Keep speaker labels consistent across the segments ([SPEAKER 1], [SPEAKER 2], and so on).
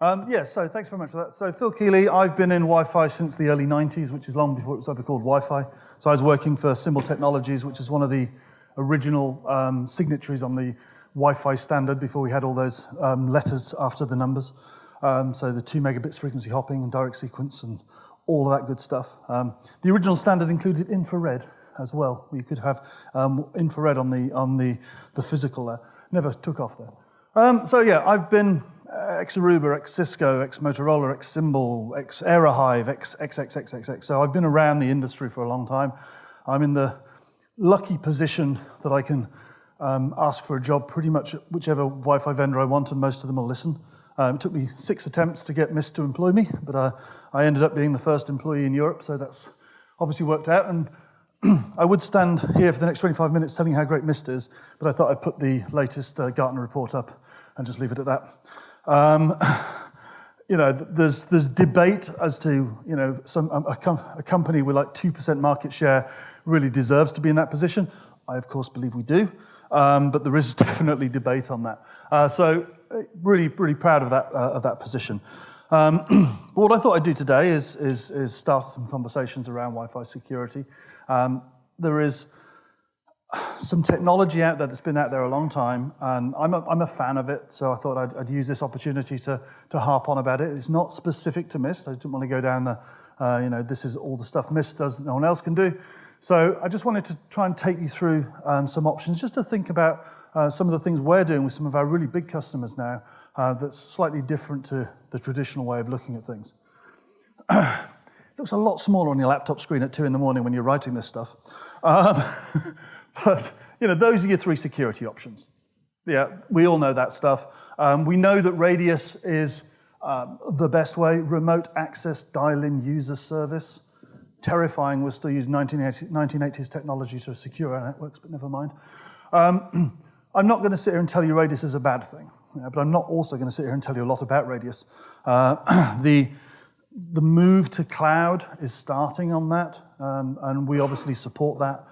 [SPEAKER 1] Yeah, so thanks very much for that. So Phil Keeley, I've been in Wi-Fi since the early 90s, which is long before it was ever called Wi-Fi. So I was working for Symbol Technologies, which is one of the original signatories on the Wi-Fi standard before we had all those letters after the numbers. So the 2 megabits frequency hopping and direct sequence and all of that good stuff. The original standard included infrared as well. You could have infrared on the physical there. Never took off there. So yeah, I've been ex-Aruba, ex-Cisco, ex-Motorola, ex-Symbol, ex-Aerohive, ex-XXXXX. So I've been around the industry for a long time. I'm in the lucky position that I can ask for a job pretty much at whichever Wi-Fi vendor I want, and most of them will listen. It took me 6 attempts to get Mist to employ me, but I ended up being the first employee in Europe, so that's obviously worked out. And I would stand here for the next 25 minutes telling you how great Mist is, but I thought I'd put the latest Gartner report up and just leave it at that. You know, there's debate as to, you know, a company with like 2% market share really deserves to be in that position. I, of course, believe we do, but there is definitely debate on that. So really proud of that position. But what I thought I'd do today is start some conversations around Wi-Fi security. There is some technology out there that's been out there a long time, and I'm a fan of it, so I thought I'd use this opportunity to harp on about it. It's not specific to Mist. I didn't want to go down the, you know, this is all the stuff Mist does that no one else can do. So I just wanted to try and take you through some options, just to think about some of the things we're doing with some of our really big customers now that's slightly different to the traditional way of looking at things. It looks a lot smaller on your laptop screen at 2 in the morning when you're writing this stuff. But, you know, those are your 3 security options. Yeah, we all know that stuff. We know that Radius is the best way. Remote access dial-in user service. Terrifying, we're still using 1980s technology to secure our networks, but never mind. I'm not going to sit here and tell you Radius is a bad thing, but I'm not also going to sit here and tell you a lot about Radius. The move to cloud is starting on that, and we obviously support that.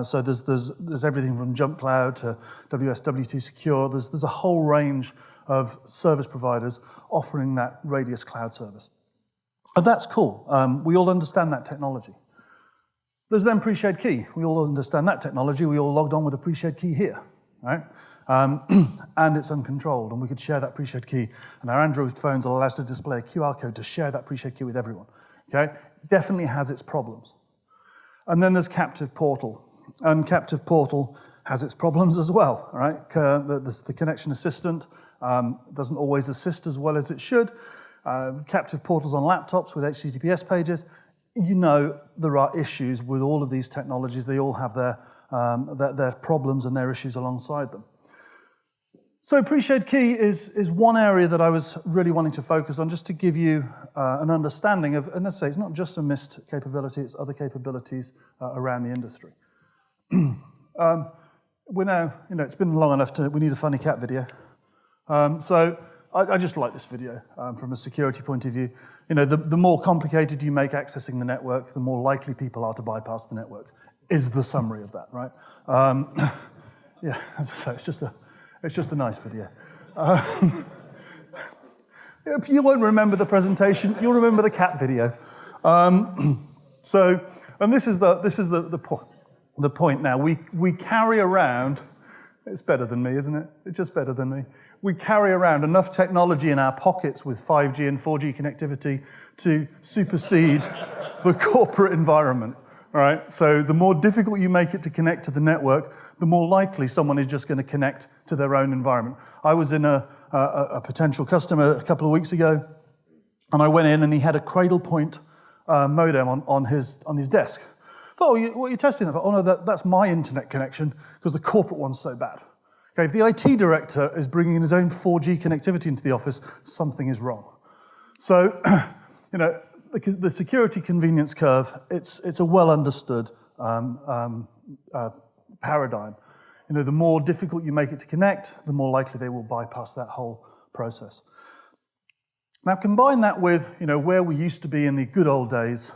[SPEAKER 1] So there's everything from Jump Cloud to WSW2 Secure. There's a whole range of service providers offering that Radius cloud service. And that's cool. We all understand that technology. There's then pre-shared key. We all understand that technology. We all logged on with a pre-shared key here, right? And it's uncontrolled, and we could share that pre-shared key. And our Android phones will allow us to display a QR code to share that pre-shared key with everyone, okay? Definitely has its problems. And then there's Captive Portal. And Captive Portal has its problems as well, right? The connection assistant doesn't always assist as well as it should. Captive Portals on laptops with HTTPS pages. You know there are issues with all of these technologies. They all have their problems and their issues alongside them. So pre-shared key is one area that I was really wanting to focus on, just to give you an understanding of, and let's say it's not just a Mist capability, it's other capabilities around the industry. We're now, you know, it's been long enough we need a funny cat video. So I just like this video from a security point of view. You know, the more complicated you make accessing the network, the more likely people are to bypass the network, is the summary of that, right? Yeah, as I say, it's just a nice video. You won't remember the presentation, you'll remember the cat video. So, and this is the point now. We carry around, it's better than me, isn't it? It's just better than me. We carry around enough technology in our pockets with 5G and 4G connectivity to supersede the corporate environment, right? So the more difficult you make it to connect to the network, the more likely someone is just going to connect to their own environment. I was in a potential customer a couple of weeks ago, and I went in and he had a Cradlepoint modem on his desk. I thought, what are you testing? I thought, oh no, that's my internet connection because the corporate one's so bad. Okay, if the IT director is bringing in his own 4G connectivity into the office, something is wrong. So, you know, the security convenience curve, it's a well understood paradigm. You know, the more difficult you make it to connect, the more likely they will bypass that whole process. Now, combine that with, you know, where we used to be in the good old days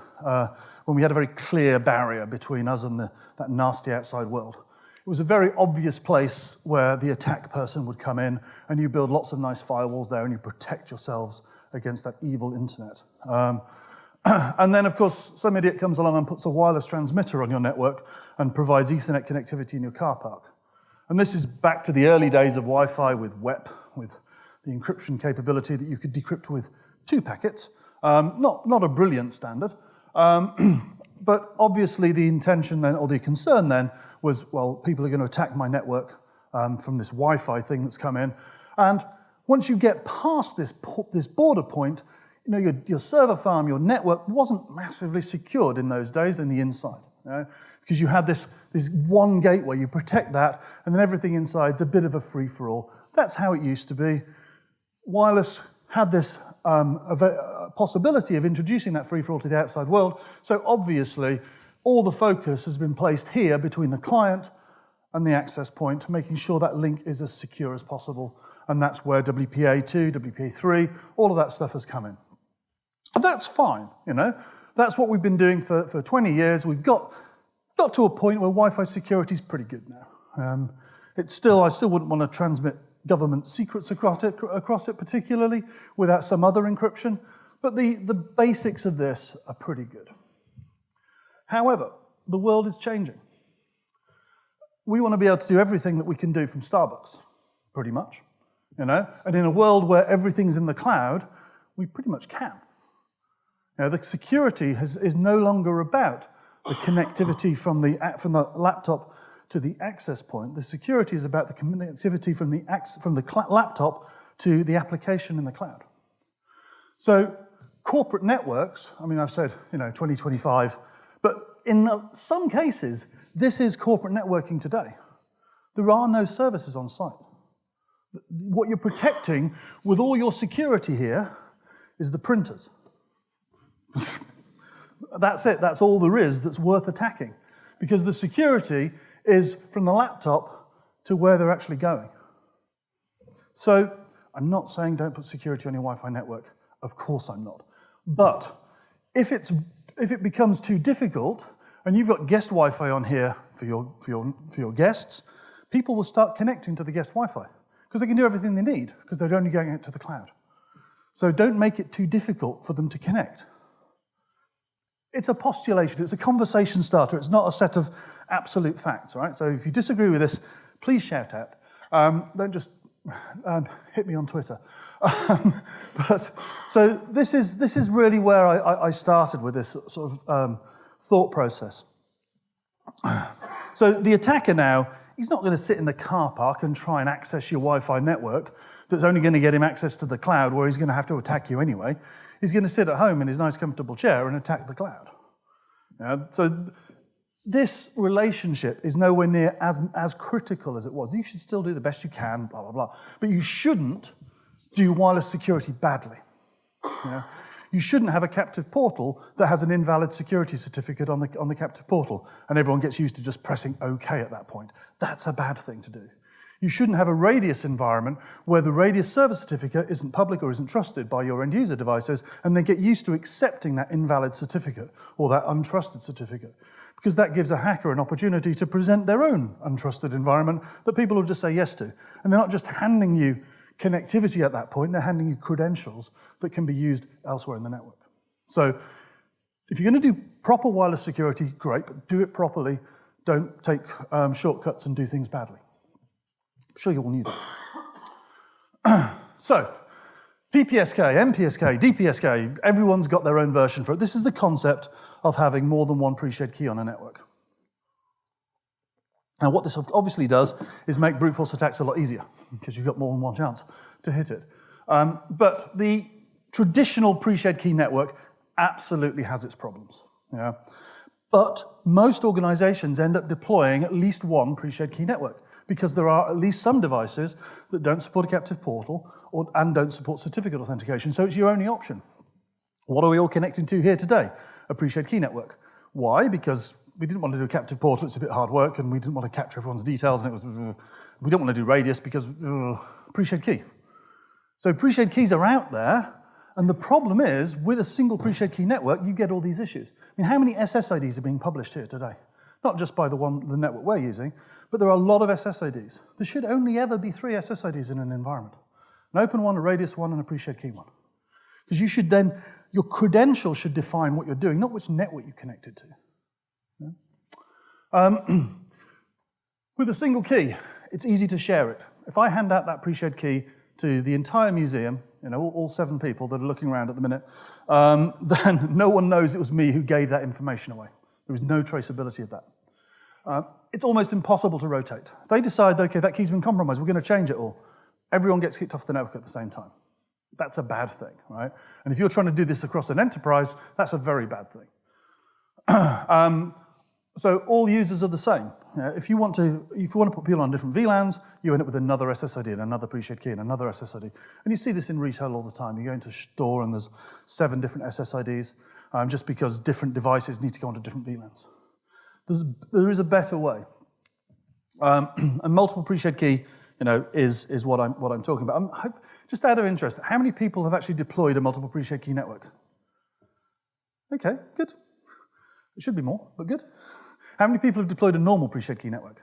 [SPEAKER 1] when we had a very clear barrier between us and that nasty outside world. it was a very obvious place where the attack person would come in, and you build lots of nice firewalls there, and you protect yourselves against that evil internet. And then, of course, some idiot comes along and puts a wireless transmitter on your network and provides Ethernet connectivity in your car park. And this is back to the early days of Wi-Fi with WEP, with the encryption capability that you could decrypt with 2 packets. Not a brilliant standard, but obviously the intention then, or the concern then, was, well, people are going to attack my network from this Wi-Fi thing that's come in. And once you get past this border point, you know, your server farm, your network wasn't massively secured in those days in the inside, you know, because you had this one gateway, you protect that, and then everything inside's a bit of a free-for-all. That's how it used to be. Wireless had this possibility of introducing that free-for-all to the outside world, so obviously all the focus has been placed here between the client and the access point, making sure that link is as secure as possible, and that's where WPA2, WPA3, all of that stuff has come in. And that's fine, you know. That's what we've been doing for 20 years. We've got to a point where Wi-Fi security is pretty good now. I still wouldn't want to transmit government secrets across it particularly without some other encryption, but the basics of this are pretty good. However, the world is changing. We want to be able to do everything that we can do from Starbucks, pretty much, you know. And in a world where everything's in the cloud, we pretty much can. You know, the security is no longer about the connectivity from the laptop to the access point. The security is about the connectivity from the laptop to the application in the cloud. So corporate networks, I mean, I've said, you know, 2025, but in some cases, this is corporate networking today. There are no services on site. What you're protecting with all your security here is the printers. That's it, that's all there is that's worth attacking. Because the security is from the laptop to where they're actually going. So I'm not saying don't put security on your Wi-Fi network. Of course I'm not. But if it becomes too difficult, and you've got guest Wi-Fi on here for your guests, people will start connecting to the guest Wi-Fi because they can do everything they need because they're only going out to the cloud. So don't make it too difficult for them to connect. It's a postulation, it's a conversation starter, it's not a set of absolute facts, right? So if you disagree with this, please shout out. Don't just hit me on Twitter. So this is really where I started with this sort of thought process. So the attacker now, he's not going to sit in the car park and try and access your Wi-Fi network that's only going to get him access to the cloud where he's going to have to attack you anyway. He's going to sit at home in his nice comfortable chair and attack the cloud. So this relationship is nowhere near as critical as it was. You should still do the best you can, blah, blah, blah. But you shouldn't do wireless security badly. You shouldn't have a captive portal that has an invalid security certificate on the captive portal, and everyone gets used to just pressing OK at that point. That's a bad thing to do. You shouldn't have a radius environment where the radius server certificate isn't public or isn't trusted by your end user devices, and they get used to accepting that invalid certificate or that untrusted certificate, because that gives a hacker an opportunity to present their own untrusted environment that people will just say yes to. And they're not just handing you connectivity at that point, they're handing you credentials that can be used elsewhere in the network. So if you're going to do proper wireless security, great, but do it properly. Don't take shortcuts and do things badly. I'm sure you all knew that. So, PPSK, MPSK, DPSK, everyone's got their own version for it. This is the concept of having more than one pre-shared key on a network. Now, what this obviously does is make brute force attacks a lot easier, because you've got more than one chance to hit it. But the traditional pre-shared key network absolutely has its problems. Yeah? But most organizations end up deploying at least one pre-shared key network, because there are at least some devices that don't support a captive portal and don't support certificate authentication, so it's your only option. What are we all connecting to here today? A pre-shared key network. Why? Because we didn't want to do a captive portal, it's a bit hard work, and we didn't want to capture everyone's details, and it was, we don't want to do radius because pre-shared key. So pre-shared keys are out there, and the problem is, with a single pre-shared key network, you get all these issues. I mean, how many SSIDs are being published here today? not just by the network we're using, but there are a lot of SSIDs. There should only ever be 3 SSIDs in an environment. An open one, a radius one, and a pre-shared key one. Because you should then, your credentials should define what you're doing, not which network you connected to. Yeah? With a single key, it's easy to share it. If I hand out that pre-shared key to the entire museum, all 7 people that are looking around at the minute, then no one knows it was me who gave that information away. There is no traceability of that. It's almost impossible to rotate. If they decide, okay, that key's been compromised, we're going to change it all, everyone gets kicked off the network at the same time. That's a bad thing, right? And if you're trying to do this across an enterprise, that's a very bad thing. So all users are the same. If you want to put people on different VLANs, you end up with another SSID and another pre-shared key and another SSID. And you see this in retail all the time. You go into a store and there's 7 different SSIDs just because different devices need to go onto different VLANs. There is a better way. And multiple pre-shared key, is what I'm talking about. Just out of interest, how many people have actually deployed a multiple pre-shared key network? Okay, good. It should be more, but good. How many people have deployed a normal pre-shared key network?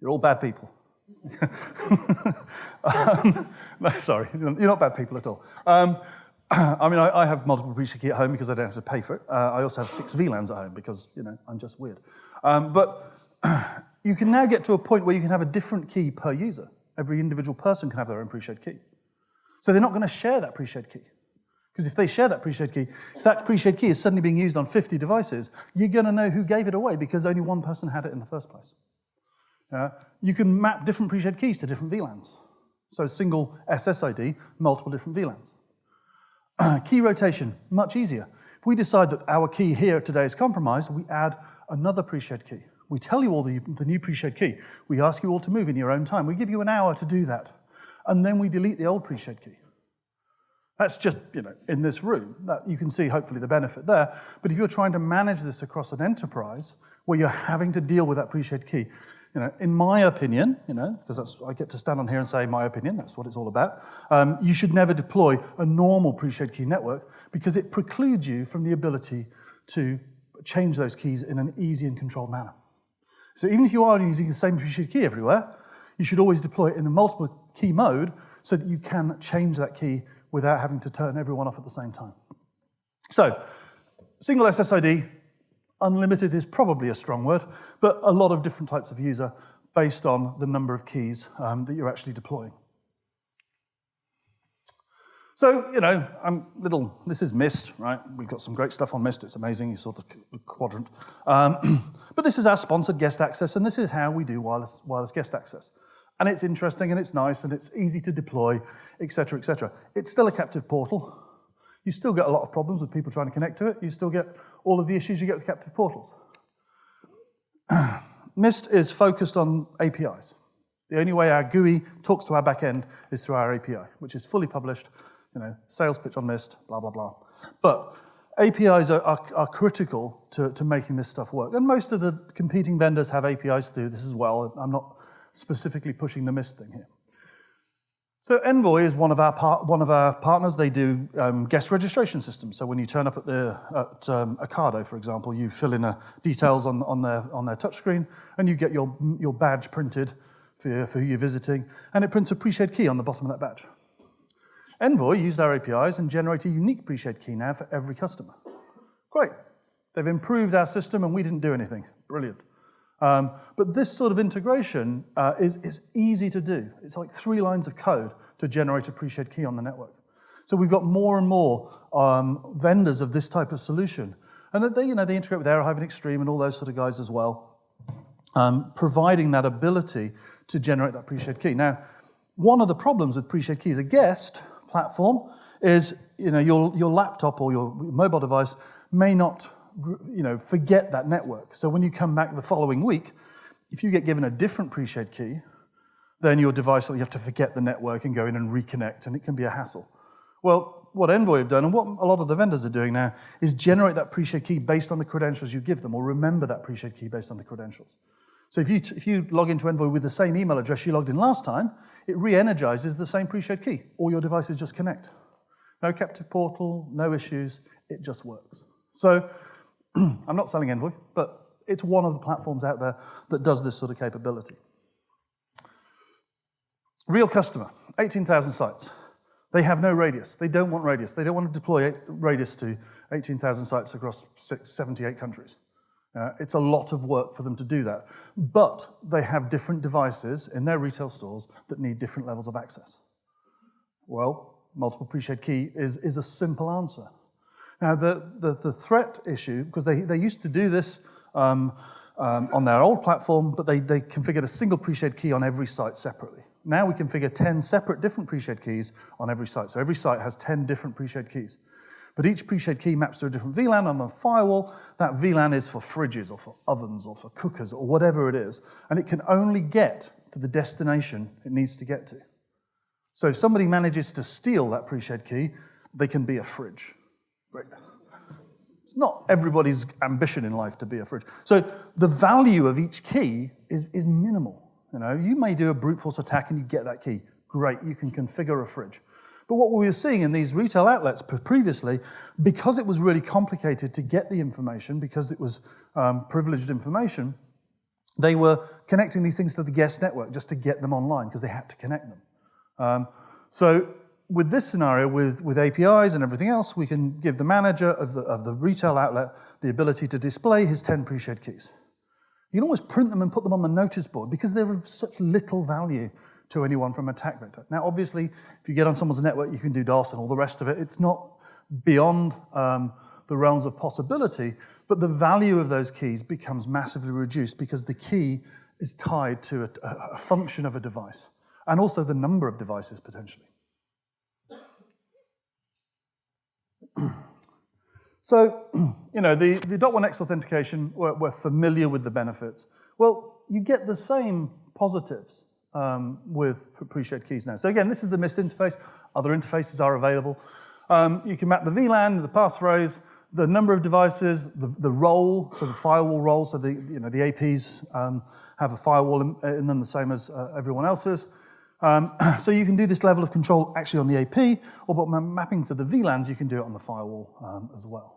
[SPEAKER 1] You're all bad people. No, sorry, you're not bad people at all. I have multiple pre-shared key at home because I don't have to pay for it. I also have 6 VLANs at home because, I'm just weird. But you can now get to a point where you can have a different key per user. Every individual person can have their own pre-shared key. So they're not going to share that pre-shared key. Because if they share that pre-shared key, if that pre-shared key is suddenly being used on 50 devices, you're going to know who gave it away because only one person had it in the first place. You can map different pre-shared keys to different VLANs. So single SSID, multiple different VLANs. Key rotation, much easier. If we decide that our key here today is compromised, we add another pre-shared key. We tell you all the new pre-shared key. We ask you all to move in your own time. We give you an hour to do that. And then we delete the old pre-shared key. That's just, in this room. That you can see, hopefully, the benefit there. But if you're trying to manage this across an enterprise, where you're having to deal with that pre-shared key, in my opinion, because I get to stand on here and say my opinion, that's what it's all about, you should never deploy a normal pre-shared key network because it precludes you from the ability to change those keys in an easy and controlled manner. So even if you are using the same pre-shared key everywhere, you should always deploy it in the multiple key mode so that you can change that key without having to turn everyone off at the same time. So, single SSID, unlimited is probably a strong word, but a lot of different types of user based on the number of keys that you're actually deploying. So, this is Mist, right? We've got some great stuff on Mist. It's amazing. You saw the quadrant. But this is our sponsored guest access, and this is how we do wireless guest access. And it's interesting, and it's nice, and it's easy to deploy, et cetera, et cetera. It's still a captive portal. You still get a lot of problems with people trying to connect to it. You still get all of the issues you get with captive portals. Mist is focused on APIs. The only way our GUI talks to our backend is through our API, which is fully published, sales pitch on Mist, blah, blah, blah. But APIs are critical to making this stuff work. And most of the competing vendors have APIs to do this as well. I'm not specifically pushing the Mist thing here. So Envoy is one of our partners. They do guest registration systems. So when you turn up at Ocado, for example, you fill in details on their touchscreen, and you get your badge printed for who you're visiting, and it prints a pre-shared key on the bottom of that badge. Envoy used our APIs and generate a unique pre-shared key now for every customer. Great. They've improved our system, and we didn't do anything. Brilliant. But this sort of integration is easy to do. It's like 3 lines of code to generate a pre-shared key on the network. So we've got more and more vendors of this type of solution. And they integrate with Aerohive and Extreme and all those sort of guys as well, providing that ability to generate that pre-shared key. Now, one of the problems with pre-shared key as a guest platform is your laptop or your mobile device may not forget that network. So when you come back the following week, if you get given a different pre-shared key, then your device, you have to forget the network and go in and reconnect, and it can be a hassle. Well, what Envoy have done, and what a lot of the vendors are doing now, is generate that pre-shared key based on the credentials you give them, or remember that pre-shared key based on the credentials. So if you log into Envoy with the same email address you logged in last time, it re-energizes the same pre-shared key. All your devices just connect. No captive portal, no issues, it just works. So I'm not selling Envoy, but it's one of the platforms out there that does this sort of capability. Real customer, 18,000 sites. They have no radius. They don't want radius. They don't want to deploy radius to 18,000 sites across 78 countries. It's a lot of work for them to do that. But they have different devices in their retail stores that need different levels of access. Well, multiple pre-shared key is a simple answer. Now, the threat issue, because they used to do this on their old platform, but they configured a single pre-shared key on every site separately. Now we configure 10 separate different pre-shared keys on every site. So every site has 10 different pre-shared keys. But each pre-shared key maps to a different VLAN on the firewall. That VLAN is for fridges or for ovens or for cookers or whatever it is. And it can only get to the destination it needs to get to. So if somebody manages to steal that pre-shared key, they can be a fridge. Great. It's not everybody's ambition in life to be a fridge. So the value of each key is minimal. You may do a brute force attack and you get that key. Great, you can configure a fridge. But what we were seeing in these retail outlets previously, because it was really complicated to get the information, because it was privileged information, they were connecting these things to the guest network just to get them online, because they had to connect them. So with this scenario, with APIs and everything else, we can give the manager of the retail outlet the ability to display his 10 pre-shared keys. You can almost print them and put them on the notice board because they're of such little value to anyone from attack vector. Now, obviously, if you get on someone's network, you can do DOS and all the rest of it. It's not beyond the realms of possibility, but the value of those keys becomes massively reduced because the key is tied to a function of a device, and also the number of devices, potentially. So, the .1x authentication, we're familiar with the benefits. Well, you get the same positives with pre-shared keys now. So again, this is the MIST interface. Other interfaces are available. You can map the VLAN, the passphrase, the number of devices, the role, so the firewall role, so the APs have a firewall in them the same as everyone else's. So you can do this level of control actually on the AP, or by mapping to the VLANs, you can do it on the firewall as well.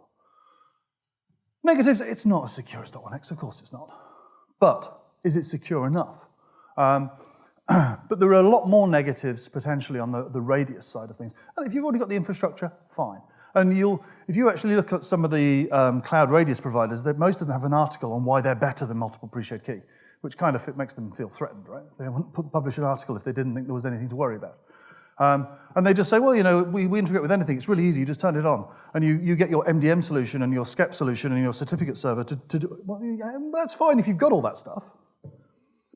[SPEAKER 1] Negatives, it's not as secure as .1x, of course it's not. But is it secure enough? But there are a lot more negatives potentially on the radius side of things. And if you've already got the infrastructure, fine. And if you actually look at some of the cloud radius providers, most of them have an article on why they're better than multiple pre-shared key, which kind of makes them feel threatened, right? They wouldn't publish an article if they didn't think there was anything to worry about. And they just say, well, we integrate with anything. It's really easy. You just turn it on. And you get your MDM solution and your SCEP solution and your certificate server to do. Well, yeah, that's fine if you've got all that stuff.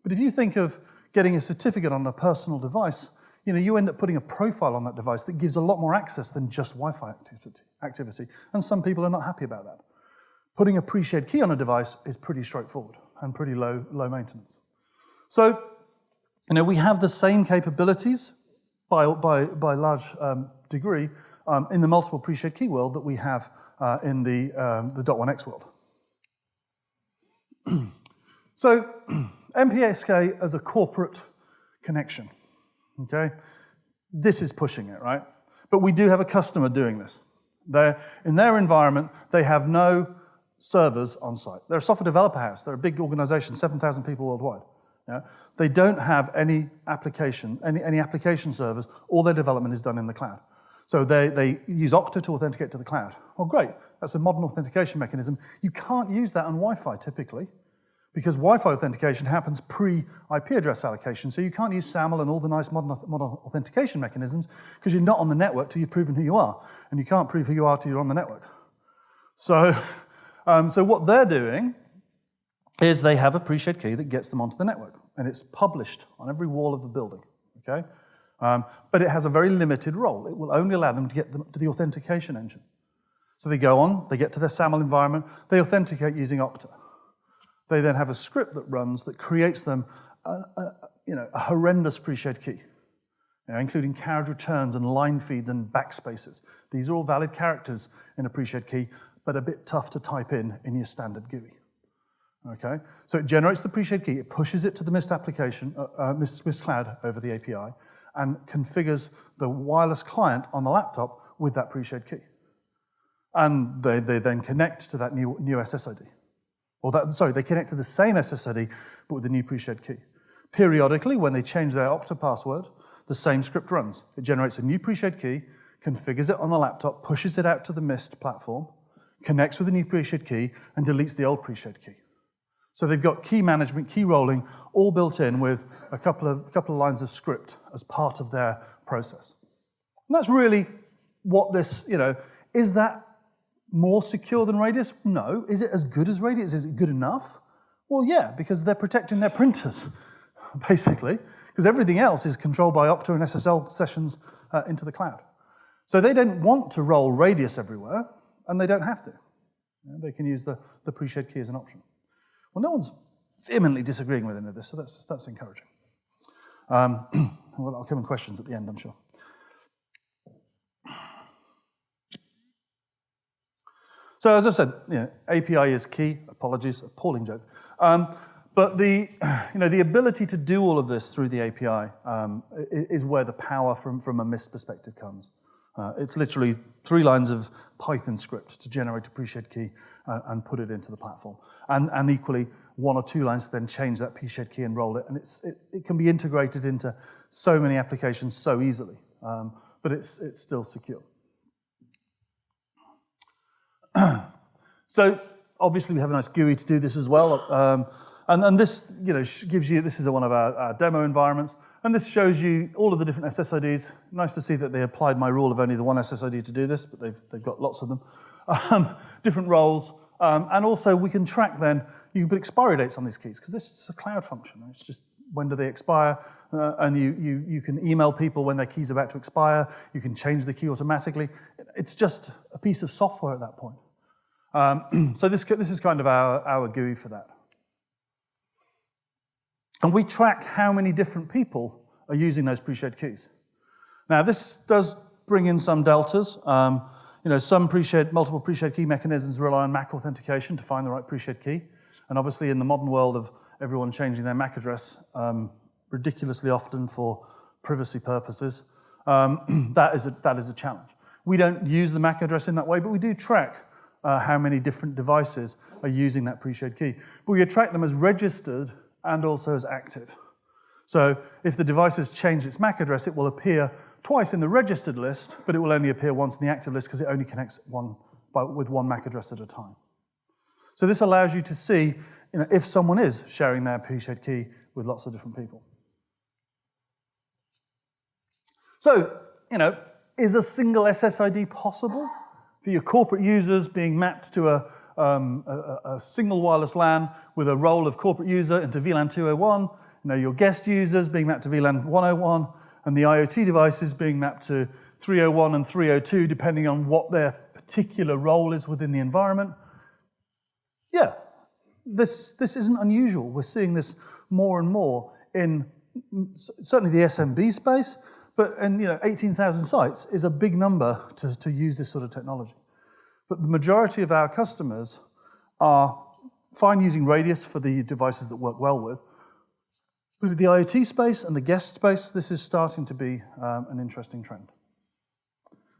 [SPEAKER 1] But if you think of getting a certificate on a personal device, you end up putting a profile on that device that gives a lot more access than just Wi-Fi activity. And some people are not happy about that. Putting a pre-shared key on a device is pretty straightforward and pretty low maintenance. So, we have the same capabilities by large degree in the multiple pre-shared key world that we have in the .1x world. So MPSK as a corporate connection, okay? This is pushing it, right? But we do have a customer doing this. In their environment, they have no servers on site. They're a software developer house. They're a big organization, 7,000 people worldwide. Yeah? They don't have any application servers. All their development is done in the cloud. So they use Okta to authenticate to the cloud. Well, great. That's a modern authentication mechanism. You can't use that on Wi-Fi typically, because Wi-Fi authentication happens pre-IP address allocation. So you can't use SAML and all the nice modern authentication mechanisms because you're not on the network till you've proven who you are. And you can't prove who you are till you're on the network. So what they're doing is they have a pre-shared key that gets them onto the network. And it's published on every wall of the building, okay? But it has a very limited role. It will only allow them to get them to the authentication engine. So they go on, they get to their SAML environment, they authenticate using Okta. They then have a script that runs that creates them a horrendous pre-shared key, including carriage returns and line feeds and backspaces. These are all valid characters in a pre-shared key, but a bit tough to type in your standard GUI. Okay, so it generates the pre-shared key, it pushes it to the MIST application, MIST cloud over the API, and configures the wireless client on the laptop with that pre-shared key. And they then connect to that new SSID. They connect to the same SSID, but with a new pre-shared key. Periodically, when they change their Okta password, the same script runs. It generates a new pre-shared key, configures it on the laptop, pushes it out to the Mist platform, connects with the new pre-shared key, and deletes the old pre-shared key. So they've got key management, key rolling, all built in with a couple of lines of script as part of their process. And that's really what this, is that more secure than Radius? No. Is it as good as Radius? Is it good enough? Well, yeah, because they're protecting their printers, basically, because everything else is controlled by Okta and SSL sessions into the cloud. So they don't want to roll Radius everywhere, and they don't have to. They can use the pre-shared key as an option. Well, no one's vehemently disagreeing with any of this, so that's encouraging. Well, I'll come in questions at the end, I'm sure. So as I said, API is key. Apologies, appalling joke. But the ability to do all of this through the API is where the power from a Mist perspective comes. It's literally 3 lines of Python script to generate a pre-shared key and put it into the platform. And equally, 1 or 2 lines to then change that pre-shared key and roll it. And it can be integrated into so many applications so easily, but it's still secure. So obviously we have a nice GUI to do this as well. And this gives you, this is one of our demo environments, and this shows you all of the different SSIDs. Nice to see that they applied my rule of only the one SSID to do this, but they've got lots of them. Different roles, and also we can track then, you can put expiry dates on these keys, because this is a cloud function. It's just when do they expire, and you can email people when their key's about to expire, you can change the key automatically. It's just a piece of software at that point. So this is kind of our GUI for that. And we track how many different people are using those pre-shared keys. Now, this does bring in some deltas. Some multiple pre-shared key mechanisms rely on MAC authentication to find the right pre-shared key. And obviously, in the modern world of everyone changing their MAC address ridiculously often for privacy purposes, that is a challenge. We don't use the MAC address in that way, but we do track how many different devices are using that pre-shared key. But we track them as registered and also as active. So if the device has changed its MAC address, it will appear twice in the registered list, but it will only appear once in the active list because it only connects with one MAC address at a time. So this allows you to see if someone is sharing their pre-shared key with lots of different people. So, is a single SSID possible for your corporate users being mapped to a single wireless LAN with a role of corporate user into VLAN 201, your guest users being mapped to VLAN 101, and the IoT devices being mapped to 301 and 302, depending on what their particular role is within the environment? Yeah, this isn't unusual. We're seeing this more and more in certainly the SMB space, but in 18,000 sites is a big number to use this sort of technology. But the majority of our customers are fine using Radius for the devices that work well with. But with the IoT space and the guest space, this is starting to be an interesting trend.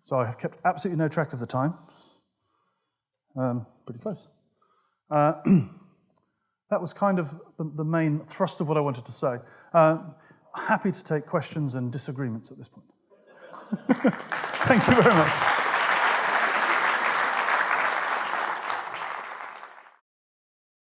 [SPEAKER 1] So I have kept absolutely no track of the time. Pretty close. That was kind of the main thrust of what I wanted to say. Happy to take questions and disagreements at this point. Thank you very much.